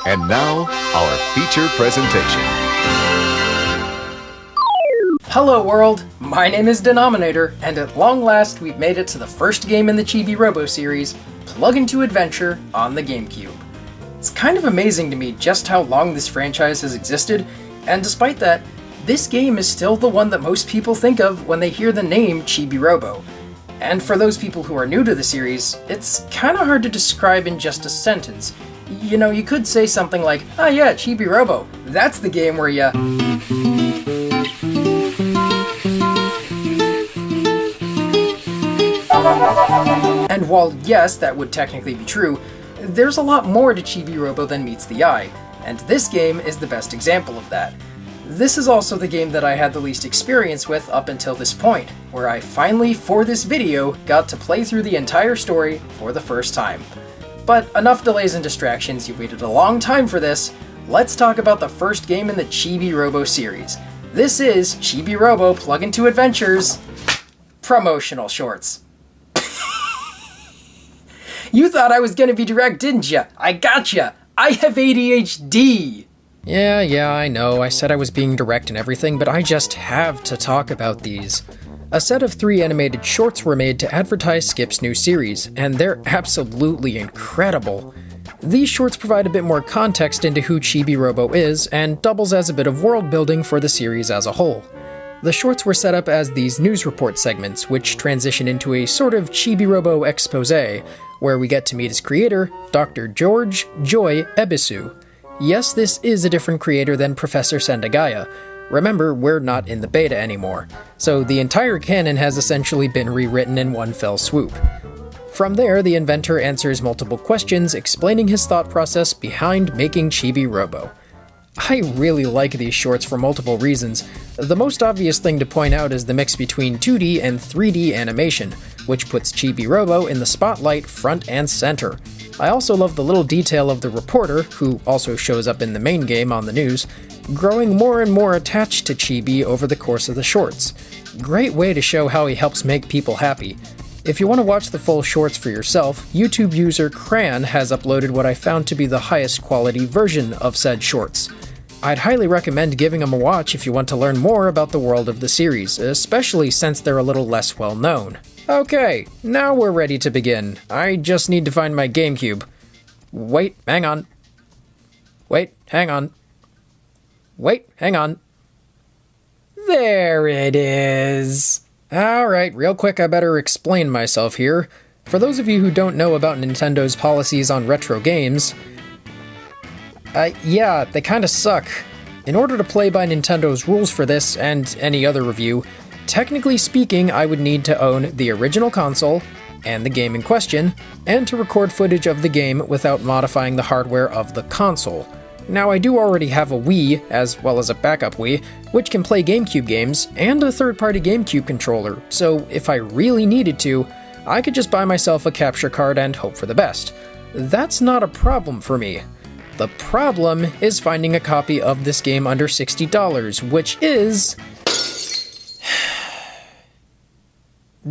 And now, our feature presentation. Hello world, my name is Danominator, and at long last we've made it to the first game in the Chibi Robo series, Plug Into Adventure on the GameCube. It's kind of amazing to me just how long this franchise has existed, and despite that, this game is still the one that most people think of when they hear the name Chibi Robo. And for those people who are new to the series, it's kinda hard to describe in just a sentence. You know, you could say something like, "Ah yeah, Chibi Robo, that's the game where ya..." And while yes, that would technically be true, there's a lot more to Chibi Robo than meets the eye, and this game is the best example of that. This is also the game that I had the least experience with up until this point, where I finally, for this video, got to play through the entire story for the first time. But enough delays and distractions, you've waited a long time for this. Let's talk about the first game in the Chibi Robo series. This is Chibi Robo Plug Into Adventures promotional shorts. You thought I was gonna be direct, didn't ya? I gotcha! I have ADHD! Yeah, I know, I said I was being direct and everything, but I just have to talk about these. A set of 3 animated shorts were made to advertise Skip's new series, and they're absolutely incredible. These shorts provide a bit more context into who Chibi Robo is, and doubles as a bit of world building for the series as a whole. The shorts were set up as these news report segments, which transition into a sort of Chibi Robo expose, where we get to meet his creator, Dr. George Joy Ebisu. Yes, this is a different creator than Professor Sendagaya. Remember, we're not in the beta anymore, so the entire canon has essentially been rewritten in one fell swoop. From there, the inventor answers multiple questions, explaining his thought process behind making Chibi Robo. I really like these shorts for multiple reasons. The most obvious thing to point out is the mix between 2D and 3D animation, which puts Chibi Robo in the spotlight front and center. I also love the little detail of the reporter, who also shows up in the main game on the news, growing more and more attached to Chibi over the course of the shorts. Great way to show how he helps make people happy. If you want to watch the full shorts for yourself, YouTube user Cran has uploaded what I found to be the highest quality version of said shorts. I'd highly recommend giving them a watch if you want to learn more about the world of the series, especially since they're a little less well known. Okay, now we're ready to begin. I just need to find my GameCube. Wait, hang on. Wait, hang on. Wait, hang on. There it is. Alright, real quick, I better explain myself here. For those of you who don't know about Nintendo's policies on retro games, yeah, they kinda suck. In order to play by Nintendo's rules for this, and any other review, technically speaking, I would need to own the original console, and the game in question, and to record footage of the game without modifying the hardware of the console. Now, I do already have a Wii, as well as a backup Wii, which can play GameCube games, and a third-party GameCube controller, so if I really needed to, I could just buy myself a capture card and hope for the best. That's not a problem for me. The problem is finding a copy of this game under $60, which is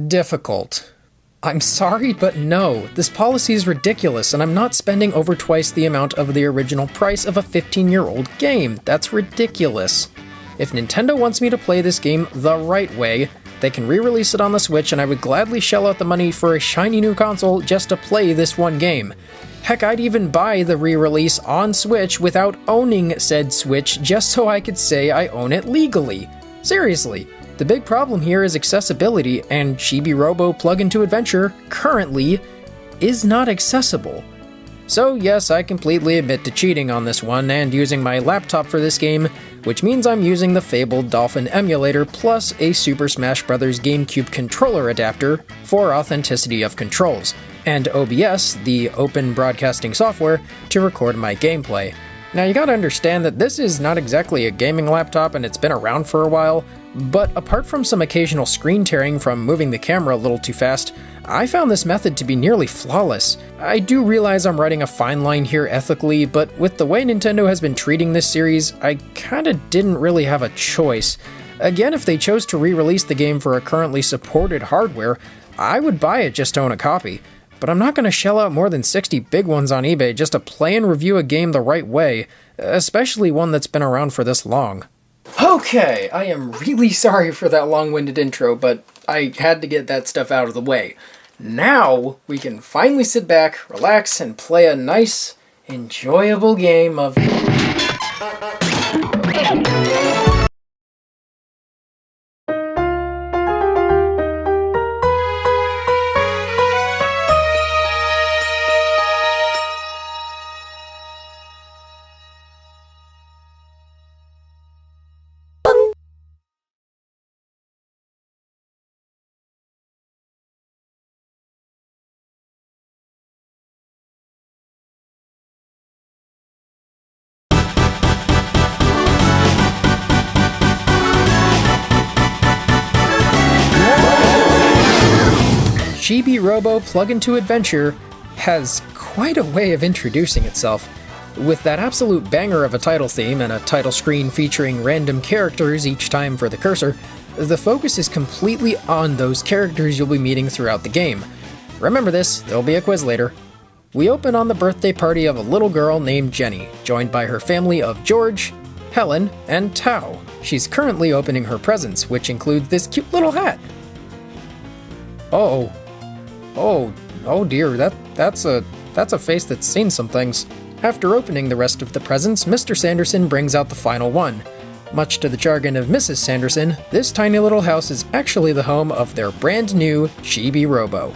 difficult. I'm sorry, but no, this policy is ridiculous, and I'm not spending over twice the amount of the original price of a 15-year-old game. That's ridiculous. If Nintendo wants me to play this game the right way, they can re-release it on the Switch, and I would gladly shell out the money for a shiny new console just to play this one game. Heck, I'd even buy the re-release on Switch without owning said Switch just so I could say I own it legally. Seriously. The big problem here is accessibility, and Chibi Robo Plug Into Adventure, currently, is not accessible. So yes, I completely admit to cheating on this one and using my laptop for this game, which means I'm using the fabled Dolphin emulator plus a Super Smash Bros. GameCube controller adapter for authenticity of controls, and OBS, the open broadcasting software, to record my gameplay. Now you gotta understand that this is not exactly a gaming laptop and it's been around for a while, but apart from some occasional screen tearing from moving the camera a little too fast, I found this method to be nearly flawless. I do realize I'm writing a fine line here ethically, but with the way Nintendo has been treating this series, I kinda didn't really have a choice. Again, if they chose to re-release the game for a currently supported hardware, I would buy it just to own a copy. but I'm not going to shell out more than 60 big ones on eBay just to play and review a game the right way, especially one that's been around for this long. Okay, I am really sorry for that long-winded intro, but I had to get that stuff out of the way. Now, we can finally sit back, relax, and play a nice, enjoyable game of... Chibi Robo Plug-in-to Adventure has quite a way of introducing itself. With that absolute banger of a title theme and a title screen featuring random characters each time for the cursor, the focus is completely on those characters you'll be meeting throughout the game. Remember this, there'll be a quiz later. We open on the birthday party of a little girl named Jenny, joined by her family of George, Helen, and Tao. She's currently opening her presents, which include this cute little hat. Oh dear, that's a face that's seen some things. After opening the rest of the presents, Mr. Sanderson brings out the final one. Much to the jargon of Mrs. Sanderson, this tiny little house is actually the home of their brand new Chibi Robo.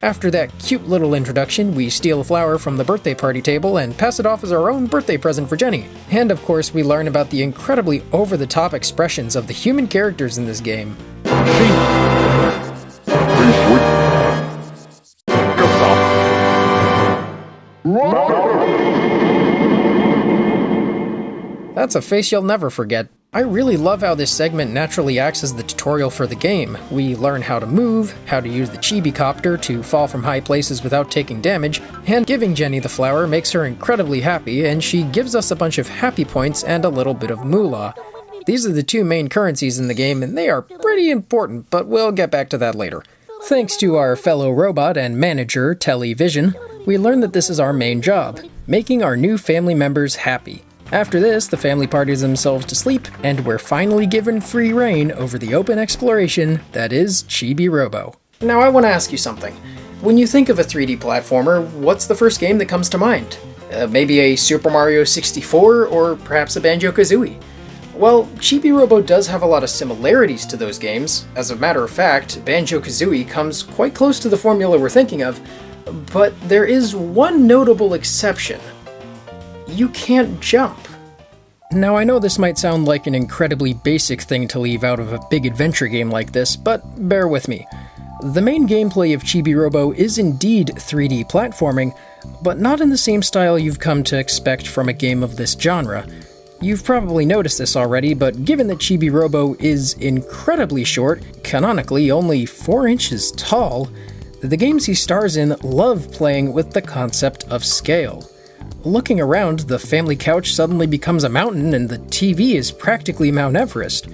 After that cute little introduction, we steal a flower from the birthday party table and pass it off as our own birthday present for Jenny. And of course, we learn about the incredibly over-the-top expressions of the human characters in this game. That's a face you'll never forget. I really love how this segment naturally acts as the tutorial for the game. We learn how to move, how to use the Chibi Copter to fall from high places without taking damage, and giving Jenny the flower makes her incredibly happy, and she gives us a bunch of happy points and a little bit of moolah. These are the two main currencies in the game, and they are pretty important, but we'll get back to that later. Thanks to our fellow robot and manager, Television, we learn that this is our main job, making our new family members happy. After this, the family parties themselves to sleep, and we're finally given free reign over the open exploration that is Chibi Robo. Now I want to ask you something. When you think of a 3D platformer, what's the first game that comes to mind? Maybe a Super Mario 64, or perhaps a Banjo-Kazooie? Well, Chibi Robo does have a lot of similarities to those games. As a matter of fact, Banjo-Kazooie comes quite close to the formula we're thinking of, but there is one notable exception. You can't jump. Now I know this might sound like an incredibly basic thing to leave out of a big adventure game like this, but bear with me. The main gameplay of Chibi Robo is indeed 3D platforming, but not in the same style you've come to expect from a game of this genre. You've probably noticed this already, but given that Chibi Robo is incredibly short, canonically only 4 inches tall, the games he stars in love playing with the concept of scale. Looking around, the family couch suddenly becomes a mountain and the TV is practically Mount Everest.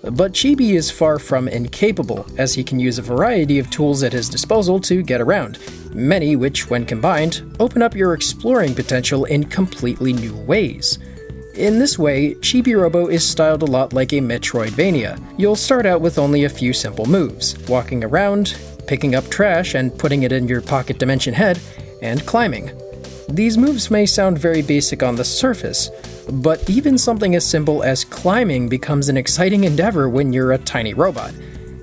But Chibi is far from incapable, as he can use a variety of tools at his disposal to get around, many which, when combined, open up your exploring potential in completely new ways. In this way, Chibi Robo is styled a lot like a Metroidvania. You'll start out with only a few simple moves: walking around, picking up trash and putting it in your pocket dimension head, and climbing. These moves may sound very basic on the surface, but even something as simple as climbing becomes an exciting endeavor when you're a tiny robot.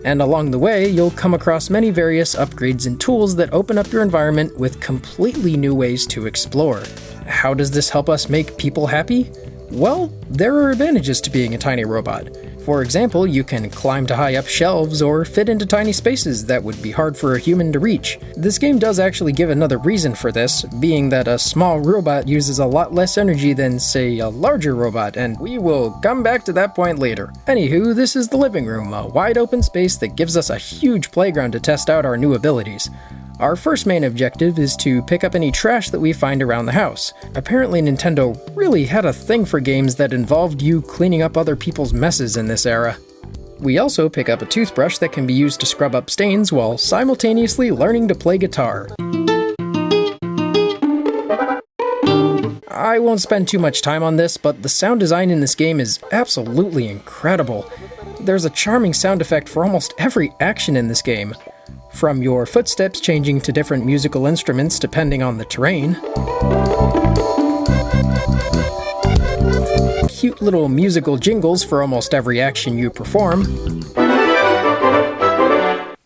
And along the way, you'll come across many various upgrades and tools that open up your environment with completely new ways to explore. How does this help us make people happy? Well, there are advantages to being a tiny robot. For example, you can climb to high up shelves or fit into tiny spaces that would be hard for a human to reach. This game does actually give another reason for this, being that a small robot uses a lot less energy than, say, a larger robot, and we will come back to that point later. Anywho, this is the living room, a wide open space that gives us a huge playground to test out our new abilities. Our first main objective is to pick up any trash that we find around the house. Apparently Nintendo really had a thing for games that involved you cleaning up other people's messes in this era. We also pick up a toothbrush that can be used to scrub up stains while simultaneously learning to play guitar. I won't spend too much time on this, but the sound design in this game is absolutely incredible. There's a charming sound effect for almost every action in this game. From your footsteps changing to different musical instruments depending on the terrain, cute little musical jingles for almost every action you perform,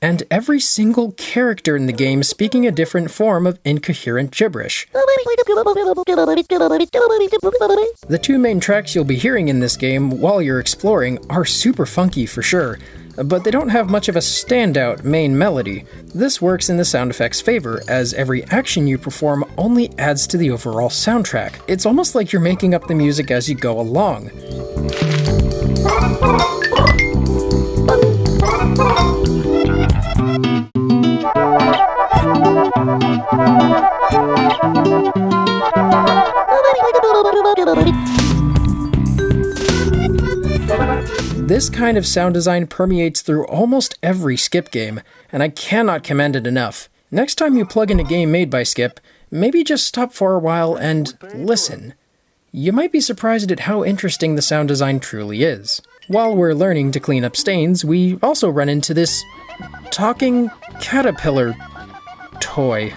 and every single character in the game speaking a different form of incoherent gibberish. The two main tracks you'll be hearing in this game while you're exploring are super funky for sure, but they don't have much of a standout main melody. This works in the sound effects' favor, as every action you perform only adds to the overall soundtrack. It's almost like you're making up the music as you go along. This kind of sound design permeates through almost every Skip game, and I cannot commend it enough. Next time you plug in a game made by Skip, maybe just stop for a while and listen. You might be surprised at how interesting the sound design truly is. While we're learning to clean up stains, we also run into this talking caterpillar toy.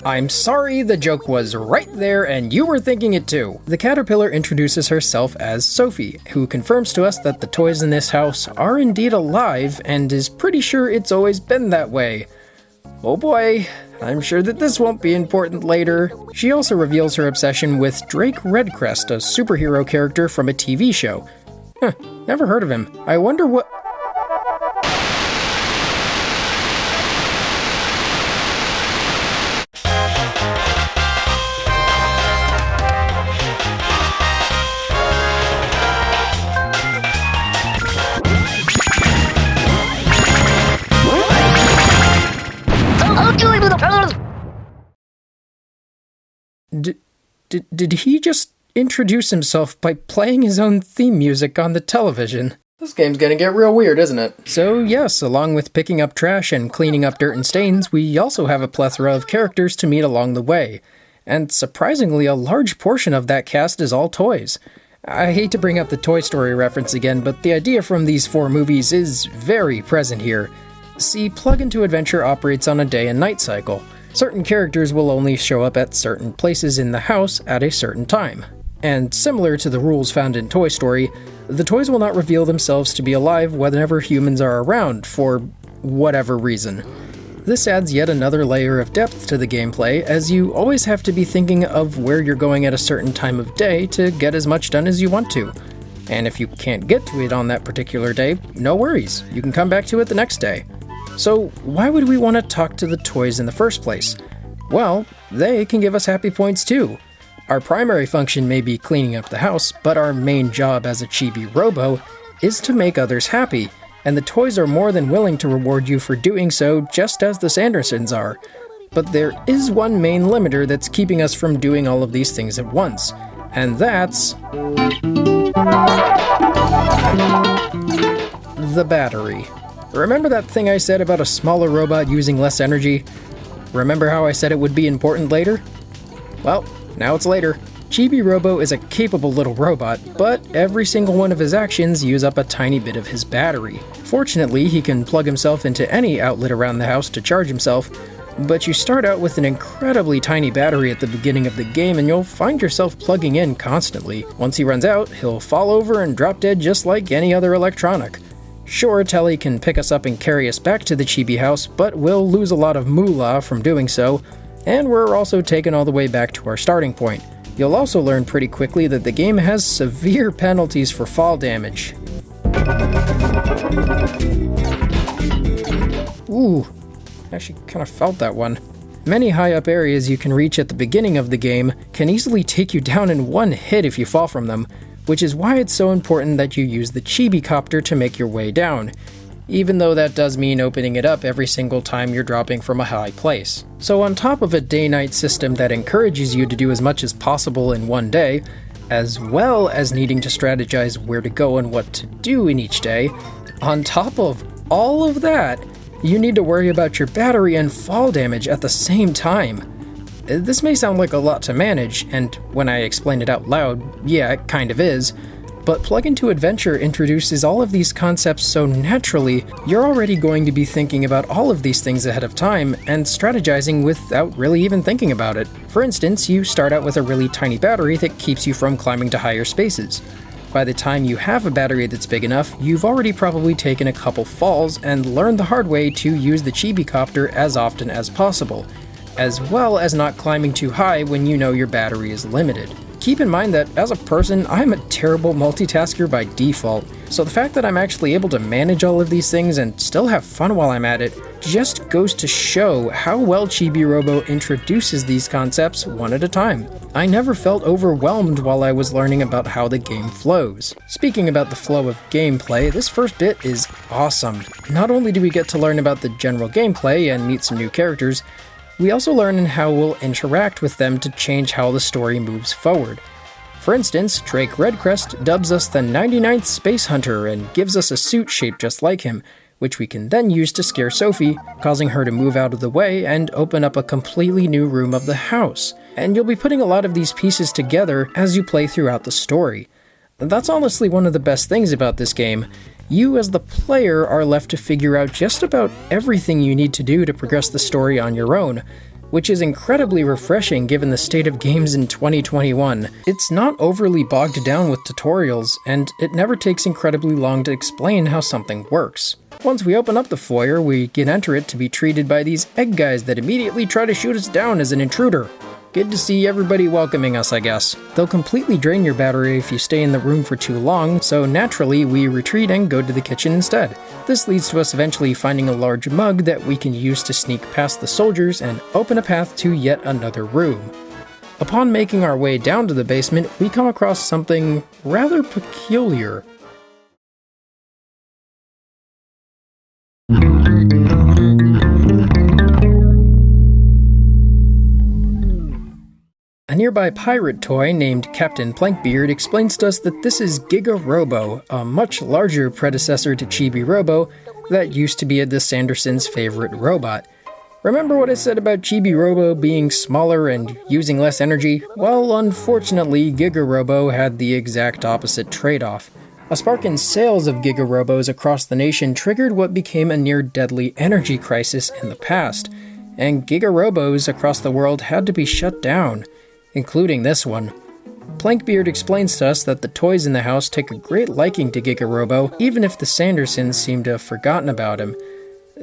I'm sorry, the joke was right there and you were thinking it too. The caterpillar introduces herself as Sophie, who confirms to us that the toys in this house are indeed alive and is pretty sure it's always been that way. Oh boy, I'm sure that this won't be important later. She also reveals her obsession with Drake Redcrest, a superhero character from a TV show. Never heard of him. I wonder what... Did he just introduce himself by playing his own theme music on the television? This game's gonna get real weird, isn't it? So yes, along with picking up trash and cleaning up dirt and stains, we also have a plethora of characters to meet along the way. And surprisingly, a large portion of that cast is all toys. I hate to bring up the Toy Story reference again, but the idea from these 4 movies is very present here. See, Plug Into Adventure operates on a day and night cycle. Certain characters will only show up at certain places in the house at a certain time. And similar to the rules found in Toy Story, the toys will not reveal themselves to be alive whenever humans are around, for whatever reason. This adds yet another layer of depth to the gameplay, as you always have to be thinking of where you're going at a certain time of day to get as much done as you want to. And if you can't get to it on that particular day, no worries, you can come back to it the next day. So why would we want to talk to the toys in the first place? Well, they can give us happy points too. Our primary function may be cleaning up the house, but our main job as a Chibi Robo is to make others happy, and the toys are more than willing to reward you for doing so, just as the Sandersons are. But there is one main limiter that's keeping us from doing all of these things at once, and that's The battery. Remember that thing I said about a smaller robot using less energy? Remember how I said it would be important later? Well, now it's later. Chibi Robo is a capable little robot, but every single one of his actions use up a tiny bit of his battery. Fortunately, he can plug himself into any outlet around the house to charge himself, but you start out with an incredibly tiny battery at the beginning of the game and you'll find yourself plugging in constantly. Once he runs out, he'll fall over and drop dead just like any other electronic. Sure, Telly can pick us up and carry us back to the Chibi house, but we'll lose a lot of moolah from doing so, and we're also taken all the way back to our starting point. You'll also learn pretty quickly that the game has severe penalties for fall damage. Ooh, actually kind of felt that one. Many high-up areas you can reach at the beginning of the game can easily take you down in one hit if you fall from them, which is why it's so important that you use the Chibi Copter to make your way down, even though that does mean opening it up every single time you're dropping from a high place. So on top of a day-night system that encourages you to do as much as possible in one day, as well as needing to strategize where to go and what to do in each day, on top of all of that, you need to worry about your battery and fall damage at the same time. This may sound like a lot to manage, and when I explain it out loud, yeah, it kind of is, but Plug Into Adventure introduces all of these concepts so naturally, you're already going to be thinking about all of these things ahead of time and strategizing without really even thinking about it. For instance, you start out with a really tiny battery that keeps you from climbing to higher spaces. By the time you have a battery that's big enough, you've already probably taken a couple falls and learned the hard way to use the Chibi Copter as often as possible, as well as not climbing too high when you know your battery is limited. Keep in mind that as a person, I'm a terrible multitasker by default, so the fact that I'm actually able to manage all of these things and still have fun while I'm at it just goes to show how well Chibi Robo introduces these concepts one at a time. I never felt overwhelmed while I was learning about how the game flows. Speaking about the flow of gameplay, this first bit is awesome. Not only do we get to learn about the general gameplay and meet some new characters, we also learn how we'll interact with them to change how the story moves forward. For instance, Drake Redcrest dubs us the 99th Space Hunter and gives us a suit shaped just like him, which we can then use to scare Sophie, causing her to move out of the way and open up a completely new room of the house. And you'll be putting a lot of these pieces together as you play throughout the story. That's honestly one of the best things about this game. You as the player are left to figure out just about everything you need to do to progress the story on your own, which is incredibly refreshing given the state of games in 2021. It's not overly bogged down with tutorials, and it never takes incredibly long to explain how something works. Once we open up the foyer, we can enter it to be treated by these egg guys that immediately try to shoot us down as an intruder. Good to see everybody welcoming us, I guess. They'll completely drain your battery if you stay in the room for too long, so naturally we retreat and go to the kitchen instead. This leads to us eventually finding a large mug that we can use to sneak past the soldiers and open a path to yet another room. Upon making our way down to the basement, we come across something rather peculiar. A nearby pirate toy named Captain Plankbeard explains to us that this is Giga Robo, a much larger predecessor to Chibi Robo that used to be the Sandersons' favorite robot. Remember what I said about Chibi Robo being smaller and using less energy? Well, unfortunately, Giga Robo had the exact opposite trade-off. A spark in sales of Giga Robos across the nation triggered what became a near-deadly energy crisis in the past, and Giga Robos across the world had to be shut down, including this one. Plankbeard explains to us that the toys in the house take a great liking to Giga Robo, even if the Sandersons seem to have forgotten about him.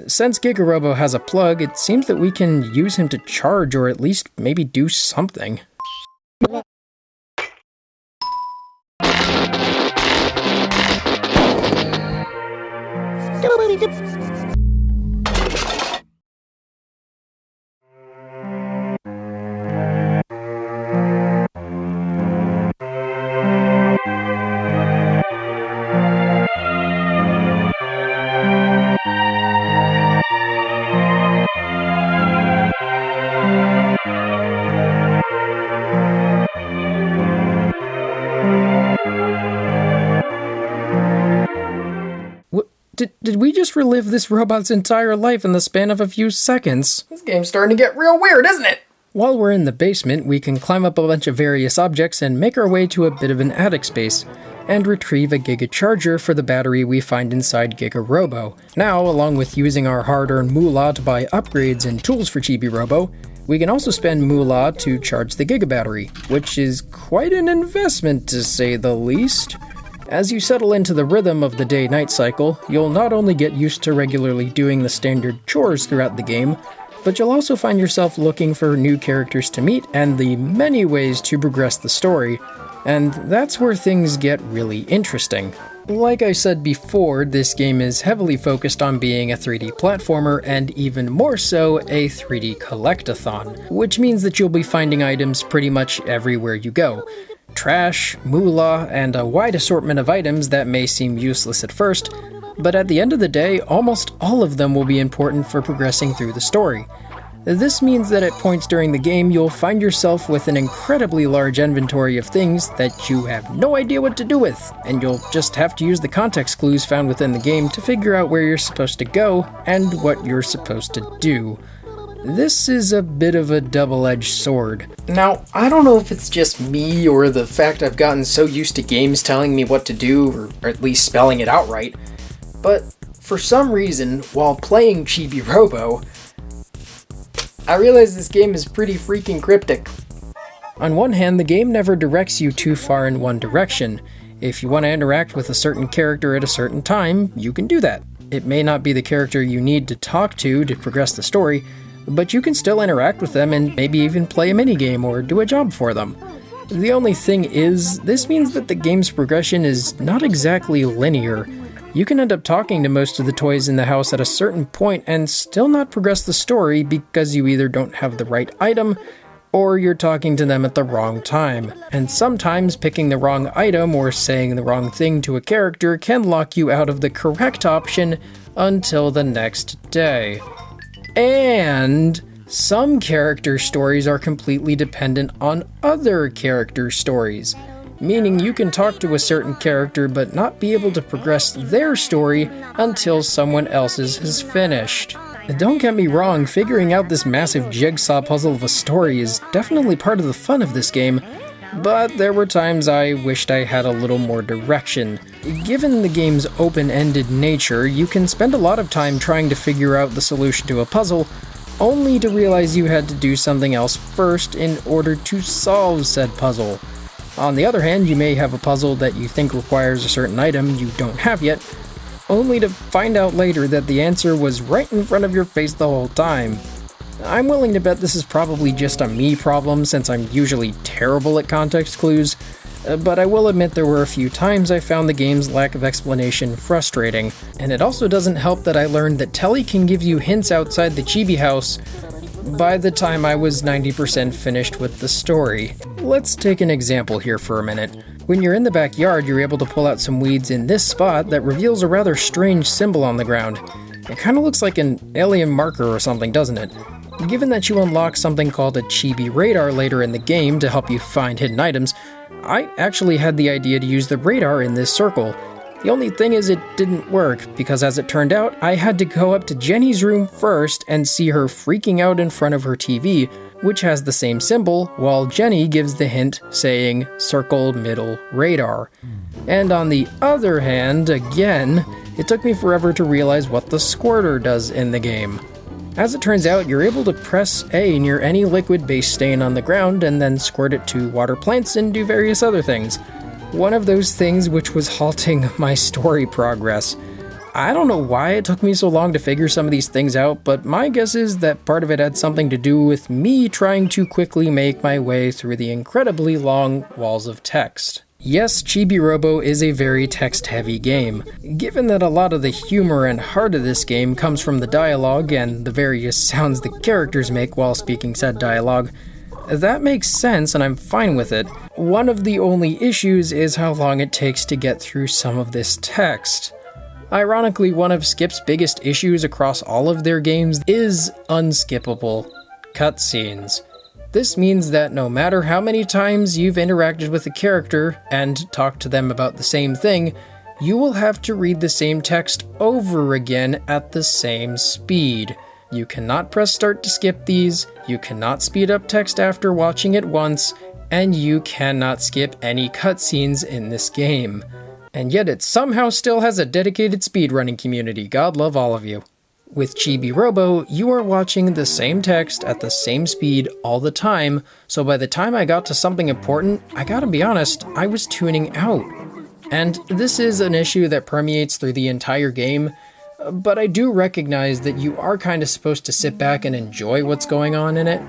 Since Giga Robo has a plug, it seems that we can use him to charge or at least maybe do something. Did we just relive this robot's entire life in the span of a few seconds? This game's starting to get real weird, isn't it? While we're in the basement, we can climb up a bunch of various objects and make our way to a bit of an attic space, and retrieve a Giga Charger for the battery we find inside Chibi Robo. Now, along with using our hard-earned moolah to buy upgrades and tools for Chibi Robo, we can also spend moolah to charge the Giga battery, which is quite an investment to say the least. As you settle into the rhythm of the day-night cycle, you'll not only get used to regularly doing the standard chores throughout the game, but you'll also find yourself looking for new characters to meet and the many ways to progress the story, and that's where things get really interesting. Like I said before, this game is heavily focused on being a 3D platformer and even more so a 3D collectathon, which means that you'll be finding items pretty much everywhere you go. Trash, moolah, and a wide assortment of items that may seem useless at first, but at the end of the day, almost all of them will be important for progressing through the story. This means that at points during the game, you'll find yourself with an incredibly large inventory of things that you have no idea what to do with, and you'll just have to use the context clues found within the game to figure out where you're supposed to go and what you're supposed to do. This is a bit of a double-edged sword. Now, I don't know if it's just me or the fact I've gotten so used to games telling me what to do, or at least spelling it out right, but for some reason, while playing Chibi Robo, I realize this game is pretty freaking cryptic. On one hand, the game never directs you too far in one direction. If you want to interact with a certain character at a certain time, you can do that. It may not be the character you need to talk to progress the story, but you can still interact with them and maybe even play a minigame or do a job for them. The only thing is, this means that the game's progression is not exactly linear. You can end up talking to most of the toys in the house at a certain point and still not progress the story because you either don't have the right item or you're talking to them at the wrong time. And sometimes picking the wrong item or saying the wrong thing to a character can lock you out of the correct option until the next day. And some character stories are completely dependent on other character stories, meaning you can talk to a certain character but not be able to progress their story until someone else's has finished. Don't get me wrong, figuring out this massive jigsaw puzzle of a story is definitely part of the fun of this game, but there were times I wished I had a little more direction. Given the game's open-ended nature, you can spend a lot of time trying to figure out the solution to a puzzle, only to realize you had to do something else first in order to solve said puzzle. On the other hand, you may have a puzzle that you think requires a certain item you don't have yet, only to find out later that the answer was right in front of your face the whole time. I'm willing to bet this is probably just a me problem since I'm usually terrible at context clues, but I will admit there were a few times I found the game's lack of explanation frustrating, and it also doesn't help that I learned that Telly can give you hints outside the Chibi house by the time I was 90% finished with the story. Let's take an example here for a minute. When you're in the backyard, you're able to pull out some weeds in this spot that reveals a rather strange symbol on the ground. It kind of looks like an alien marker or something, doesn't it? Given that you unlock something called a Chibi radar later in the game to help you find hidden items, I actually had the idea to use the radar in this circle. The only thing is it didn't work, because as it turned out, I had to go up to Jenny's room first and see her freaking out in front of her TV, which has the same symbol, while Jenny gives the hint saying circle middle radar. And on the other hand, again, it took me forever to realize what the squirter does in the game. As it turns out, you're able to press A near any liquid base stain on the ground and then squirt it to water plants and do various other things. One of those things which was halting my story progress. I don't know why it took me so long to figure some of these things out, but my guess is that part of it had something to do with me trying to quickly make my way through the incredibly long walls of text. Yes, Chibi Robo is a very text-heavy game. Given that a lot of the humor and heart of this game comes from the dialogue and the various sounds the characters make while speaking said dialogue, that makes sense and I'm fine with it. One of the only issues is how long it takes to get through some of this text. Ironically, one of Skip's biggest issues across all of their games is unskippable cutscenes. This means that no matter how many times you've interacted with a character and talked to them about the same thing, you will have to read the same text over again at the same speed. You cannot press start to skip these, you cannot speed up text after watching it once, and you cannot skip any cutscenes in this game. And yet it somehow still has a dedicated speedrunning community. God love all of you. With Chibi Robo, you are watching the same text at the same speed all the time, so by the time I got to something important, I gotta be honest, I was tuning out. And this is an issue that permeates through the entire game, but I do recognize that you are kind of supposed to sit back and enjoy what's going on in it.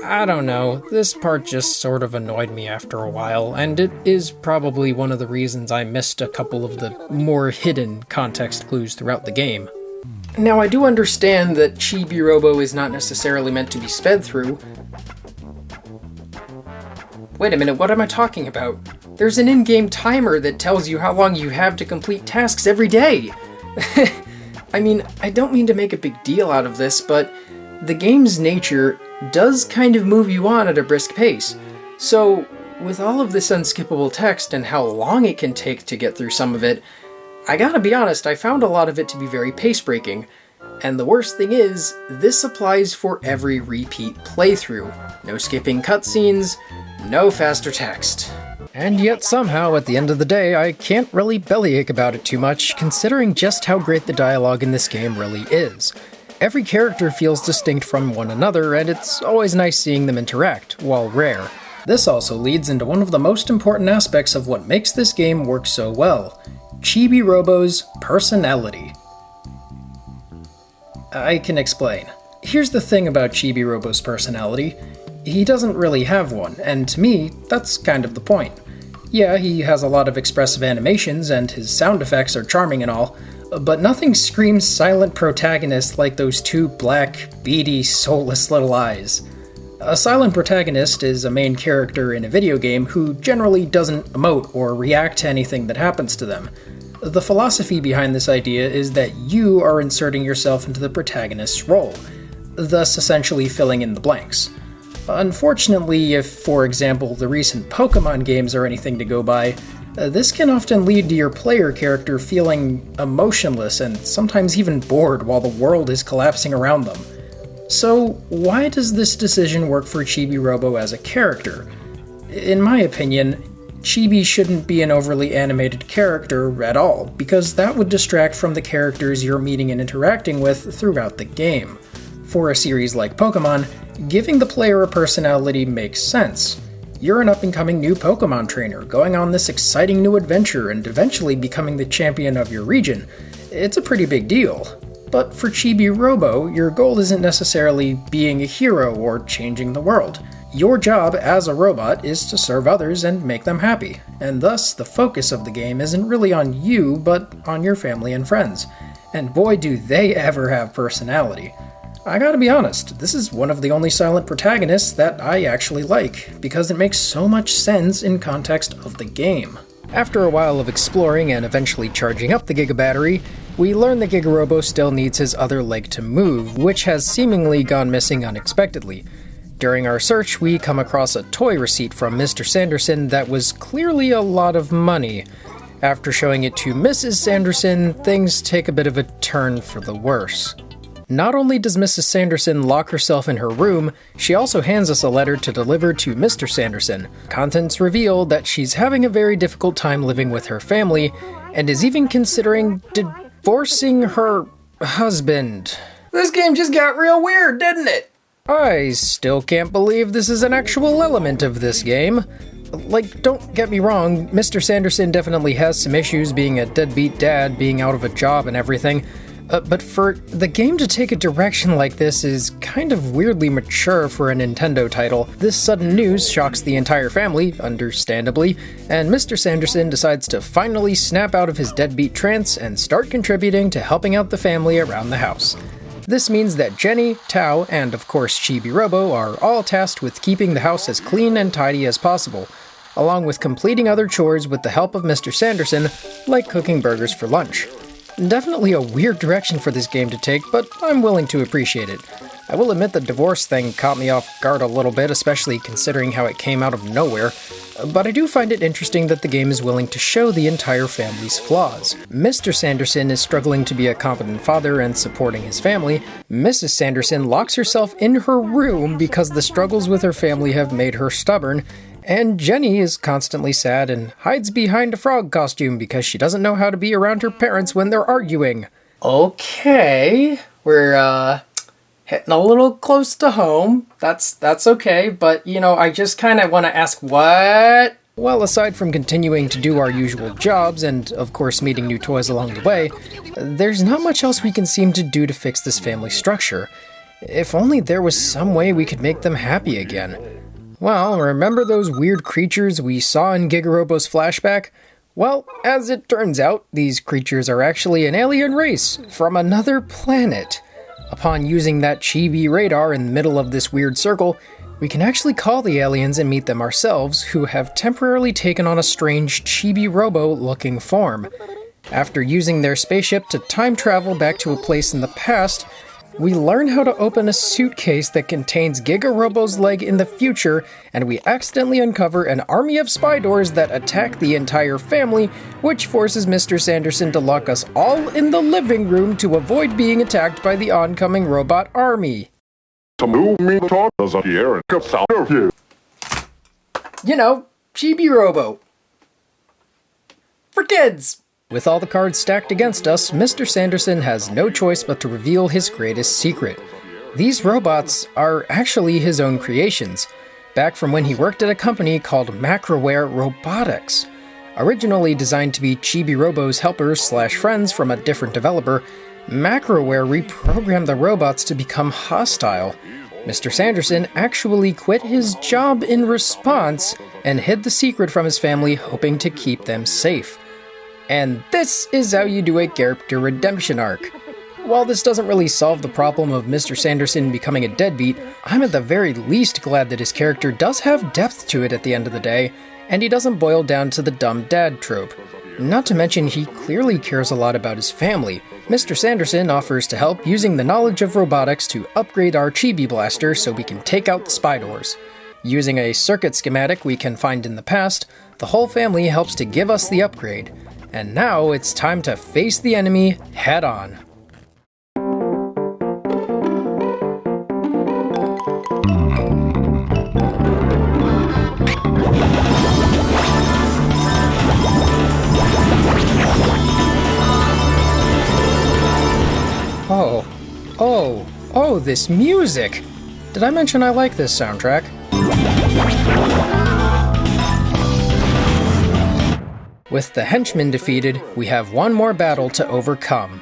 I don't know, this part just sort of annoyed me after a while, and it is probably one of the reasons I missed a couple of the more hidden context clues throughout the game. Now, I do understand that Chibi Robo is not necessarily meant to be sped through. Wait a minute, what am I talking about? There's an in-game timer that tells you how long you have to complete tasks every day! I mean, I don't mean to make a big deal out of this, but the game's nature does kind of move you on at a brisk pace. So, with all of this unskippable text and how long it can take to get through some of it, I gotta be honest, I found a lot of it to be very pace-breaking. And the worst thing is, this applies for every repeat playthrough. No skipping cutscenes, no faster text. And yet somehow, at the end of the day, I can't really bellyache about it too much, considering just how great the dialogue in this game really is. Every character feels distinct from one another, and it's always nice seeing them interact, while rare. This also leads into one of the most important aspects of what makes this game work so well: Chibi Robo's personality. I can explain. Here's the thing about Chibi Robo's personality. He doesn't really have one, and to me, that's kind of the point. Yeah, he has a lot of expressive animations, and his sound effects are charming and all, but nothing screams silent protagonist like those two black, beady, soulless little eyes. A silent protagonist is a main character in a video game who generally doesn't emote or react to anything that happens to them. The philosophy behind this idea is that you are inserting yourself into the protagonist's role, thus essentially filling in the blanks. Unfortunately, if, for example, the recent Pokemon games are anything to go by, this can often lead to your player character feeling emotionless and sometimes even bored while the world is collapsing around them. So, why does this decision work for Chibi Robo as a character? In my opinion, Chibi shouldn't be an overly animated character at all, because that would distract from the characters you're meeting and interacting with throughout the game. For a series like Pokemon, giving the player a personality makes sense. You're an up-and-coming new Pokemon trainer, going on this exciting new adventure and eventually becoming the champion of your region. It's a pretty big deal. But for Chibi Robo, your goal isn't necessarily being a hero or changing the world. Your job as a robot is to serve others and make them happy, and thus the focus of the game isn't really on you, but on your family and friends. And boy do they ever have personality. I gotta be honest, this is one of the only silent protagonists that I actually like, because it makes so much sense in context of the game. After a while of exploring and eventually charging up the Giga Battery, we learn that Giga Robo still needs his other leg to move, which has seemingly gone missing unexpectedly. During our search, we come across a toy receipt from Mr. Sanderson that was clearly a lot of money. After showing it to Mrs. Sanderson, things take a bit of a turn for the worse. Not only does Mrs. Sanderson lock herself in her room, she also hands us a letter to deliver to Mr. Sanderson. Contents reveal that she's having a very difficult time living with her family, and is even considering divorcing her husband. This game just got real weird, didn't it? I still can't believe this is an actual element of this game. Like, don't get me wrong, Mr. Sanderson definitely has some issues being a deadbeat dad, being out of a job and everything, but for the game to take a direction like this is kind of weirdly mature for a Nintendo title. This sudden news shocks the entire family, understandably, and Mr. Sanderson decides to finally snap out of his deadbeat trance and start contributing to helping out the family around the house. This means that Jenny, Tao, and of course Chibi Robo are all tasked with keeping the house as clean and tidy as possible, along with completing other chores with the help of Mr. Sanderson, like cooking burgers for lunch. Definitely a weird direction for this game to take, but I'm willing to appreciate it. I will admit the divorce thing caught me off guard a little bit, especially considering how it came out of nowhere, but I do find it interesting that the game is willing to show the entire family's flaws. Mr. Sanderson is struggling to be a competent father and supporting his family. Mrs. Sanderson locks herself in her room because the struggles with her family have made her stubborn, and Jenny is constantly sad and hides behind a frog costume because she doesn't know how to be around her parents when they're arguing. Okay, we're, hitting a little close to home. That's okay, but, I just kind of want to ask, what? Well, aside from continuing to do our usual jobs and, of course, meeting new toys along the way, there's not much else we can seem to do to fix this family structure. If only there was some way we could make them happy again. Well, remember those weird creatures we saw in Giga Robo's flashback? Well, as it turns out, these creatures are actually an alien race from another planet. Upon using that Chibi radar in the middle of this weird circle, we can actually call the aliens and meet them ourselves, who have temporarily taken on a strange Chibi Robo-looking form. After using their spaceship to time travel back to a place in the past, we learn how to open a suitcase that contains Giga Robo's leg in the future, and we accidentally uncover an army of spy doors that attack the entire family, which forces Mr. Sanderson to lock us all in the living room to avoid being attacked by the oncoming robot army. Chibi Robo. For kids! With all the cards stacked against us, Mr. Sanderson has no choice but to reveal his greatest secret. These robots are actually his own creations, back from when he worked at a company called Macroware Robotics. Originally designed to be Chibi Robo's helpers/friends from a different developer, Macroware reprogrammed the robots to become hostile. Mr. Sanderson actually quit his job in response and hid the secret from his family, hoping to keep them safe. And this is how you do a character redemption arc. While this doesn't really solve the problem of Mr. Sanderson becoming a deadbeat, I'm at the very least glad that his character does have depth to it at the end of the day, and he doesn't boil down to the dumb dad trope. Not to mention he clearly cares a lot about his family. Mr. Sanderson offers to help using the knowledge of robotics to upgrade our Chibi Blaster so we can take out the spy doors. Using a circuit schematic we can find in the past, the whole family helps to give us the upgrade. And now it's time to face the enemy head on. Oh, this music! Did I mention I like this soundtrack? With the henchmen defeated, we have one more battle to overcome.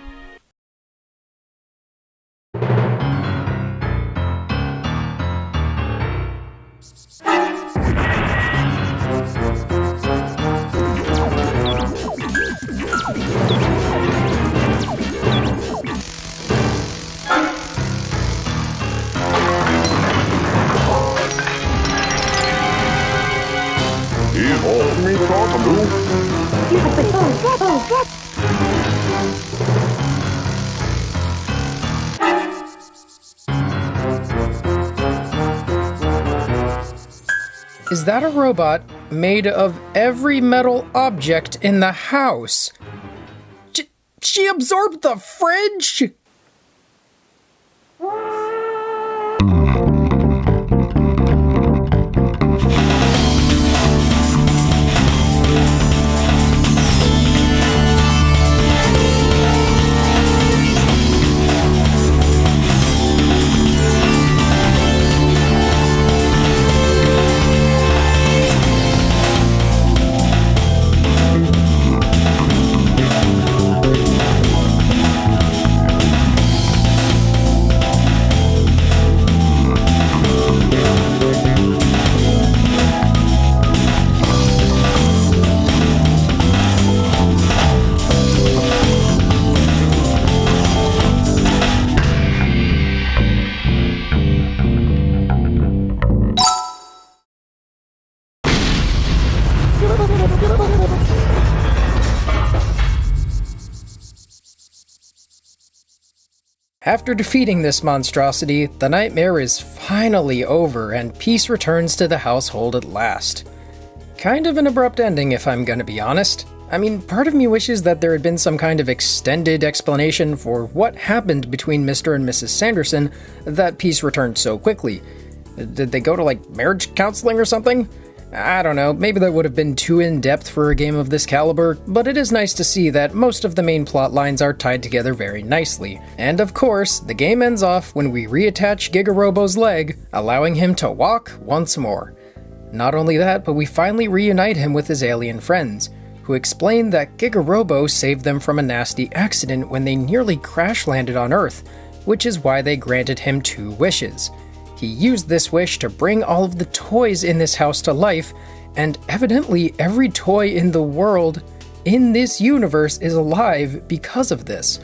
Is that a robot made of every metal object in the house? She absorbed the fridge? After defeating this monstrosity, the nightmare is finally over and peace returns to the household at last. Kind of an abrupt ending if I'm gonna be honest. I mean, part of me wishes that there had been some kind of extended explanation for what happened between Mr. and Mrs. Sanderson that peace returned so quickly. Did they go to, marriage counseling or something? I don't know, maybe that would have been too in-depth for a game of this caliber, but it is nice to see that most of the main plot lines are tied together very nicely. And of course, the game ends off when we reattach Giga Robo's leg, allowing him to walk once more. Not only that, but we finally reunite him with his alien friends, who explain that Giga Robo saved them from a nasty accident when they nearly crash-landed on Earth, which is why they granted him 2 wishes. He used this wish to bring all of the toys in this house to life, and evidently every toy in the world, in this universe, is alive because of this.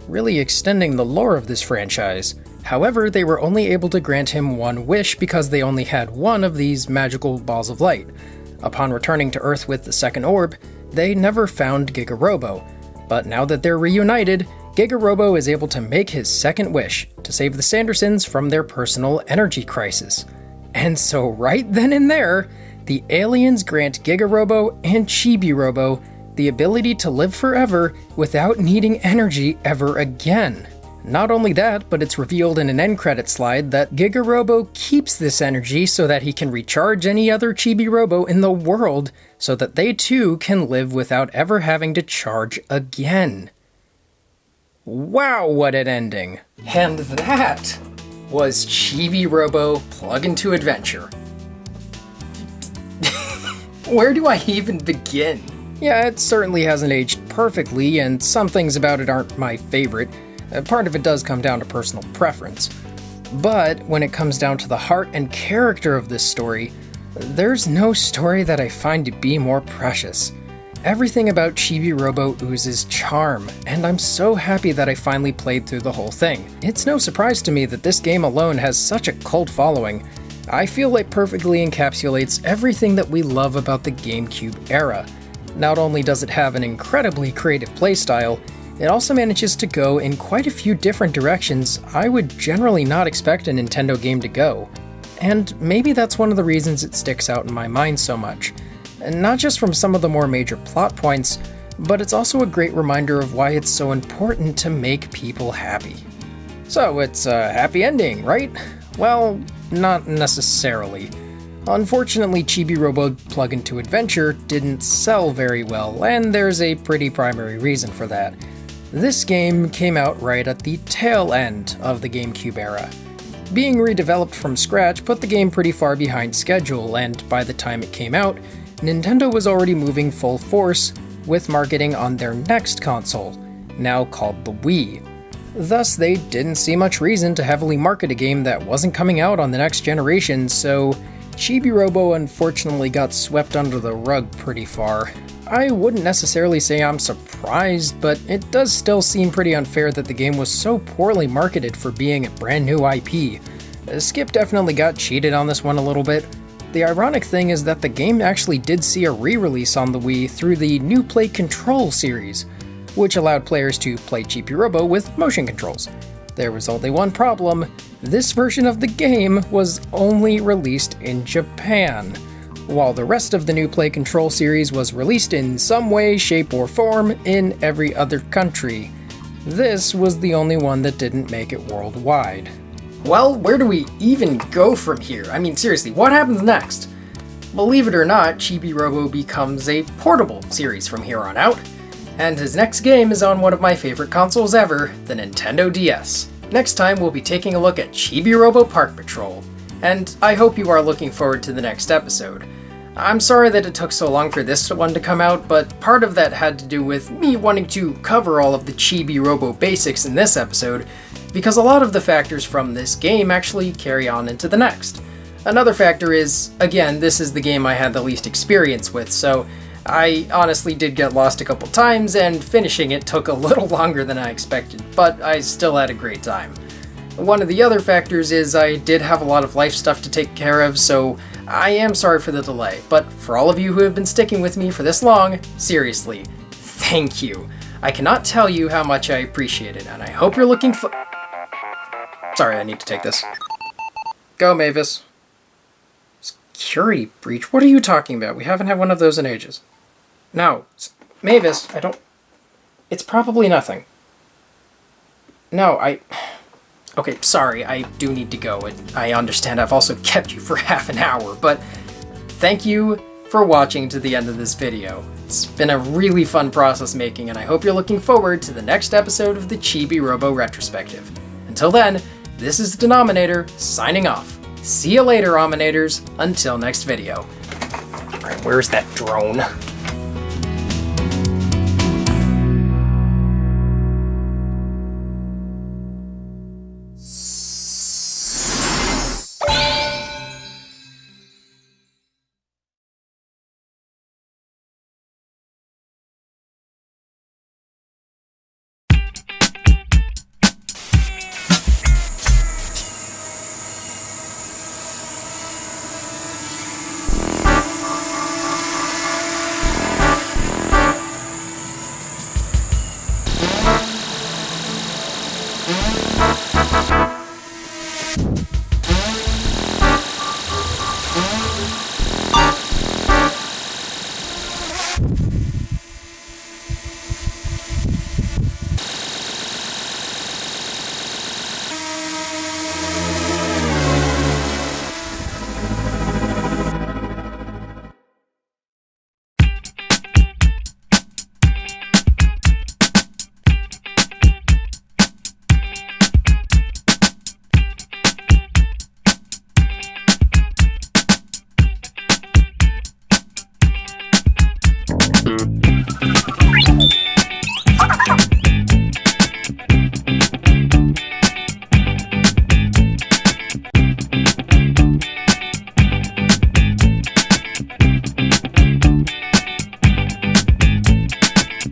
Really extending the lore of this franchise. However, they were only able to grant him 1 wish because they only had 1 of these magical balls of light. Upon returning to Earth with the second orb, they never found Giga Robo, but now that they're reunited, Giga Robo is able to make his second wish to save the Sandersons from their personal energy crisis. And so right then and there, the aliens grant Giga Robo and Chibi Robo the ability to live forever without needing energy ever again. Not only that, but it's revealed in an end credit slide that Giga Robo keeps this energy so that he can recharge any other Chibi Robo in the world so that they too can live without ever having to charge again. Wow, what an ending! And that was Chibi Robo Plug into Adventure. Where do I even begin? Yeah, it certainly hasn't aged perfectly, and some things about it aren't my favorite. Part of it does come down to personal preference. But when it comes down to the heart and character of this story, there's no story that I find to be more precious. Everything about Chibi Robo oozes charm, and I'm so happy that I finally played through the whole thing. It's no surprise to me that this game alone has such a cult following. I feel it perfectly encapsulates everything that we love about the GameCube era. Not only does it have an incredibly creative playstyle, it also manages to go in quite a few different directions I would generally not expect a Nintendo game to go. And maybe that's one of the reasons it sticks out in my mind so much. And not just from some of the more major plot points, but it's also a great reminder of why it's so important to make people happy. So it's a happy ending, right? Well, not necessarily. Unfortunately, Chibi Robo Plug into Adventure didn't sell very well, and there's a pretty primary reason for that. This game came out right at the tail end of the GameCube era. Being redeveloped from scratch put the game pretty far behind schedule, and by the time it came out, Nintendo was already moving full force with marketing on their next console, now called the Wii. Thus, they didn't see much reason to heavily market a game that wasn't coming out on the next generation, so Chibi Robo unfortunately got swept under the rug pretty far. I wouldn't necessarily say I'm surprised, but it does still seem pretty unfair that the game was so poorly marketed for being a brand new IP. Skip definitely got cheated on this one a little bit. The ironic thing is that the game actually did see a re-release on the Wii through the New Play Control series, which allowed players to play Chibi Robo with motion controls. There was only one problem: this version of the game was only released in Japan, while the rest of the New Play Control series was released in some way, shape, or form in every other country. This was the only one that didn't make it worldwide. Well, where do we even go from here? I mean, seriously, what happens next? Believe it or not, Chibi Robo becomes a portable series from here on out, and his next game is on one of my favorite consoles ever, the Nintendo DS. Next time, we'll be taking a look at Chibi Robo Park Patrol, and I hope you are looking forward to the next episode. I'm sorry that it took so long for this one to come out, but part of that had to do with me wanting to cover all of the Chibi Robo basics in this episode, because a lot of the factors from this game actually carry on into the next. Another factor is, again, this is the game I had the least experience with, so I honestly did get lost a couple times, and finishing it took a little longer than I expected, but I still had a great time. One of the other factors is I did have a lot of life stuff to take care of, so I am sorry for the delay, but for all of you who have been sticking with me for this long, seriously, thank you. I cannot tell you how much I appreciate it, and I hope you're looking Sorry, I need to take this. Go, Mavis. Security breach? What are you talking about? We haven't had one of those in ages. No. Mavis, I don't... It's probably nothing. No, Okay, sorry, I do need to go. I understand I've also kept you for half an hour, but thank you for watching to the end of this video. It's been a really fun process making, and I hope you're looking forward to the next episode of the Chibi Robo Retrospective. Until then, this is the Denominator, signing off. See you later, Ominators. Until next video. Alright, where's that drone?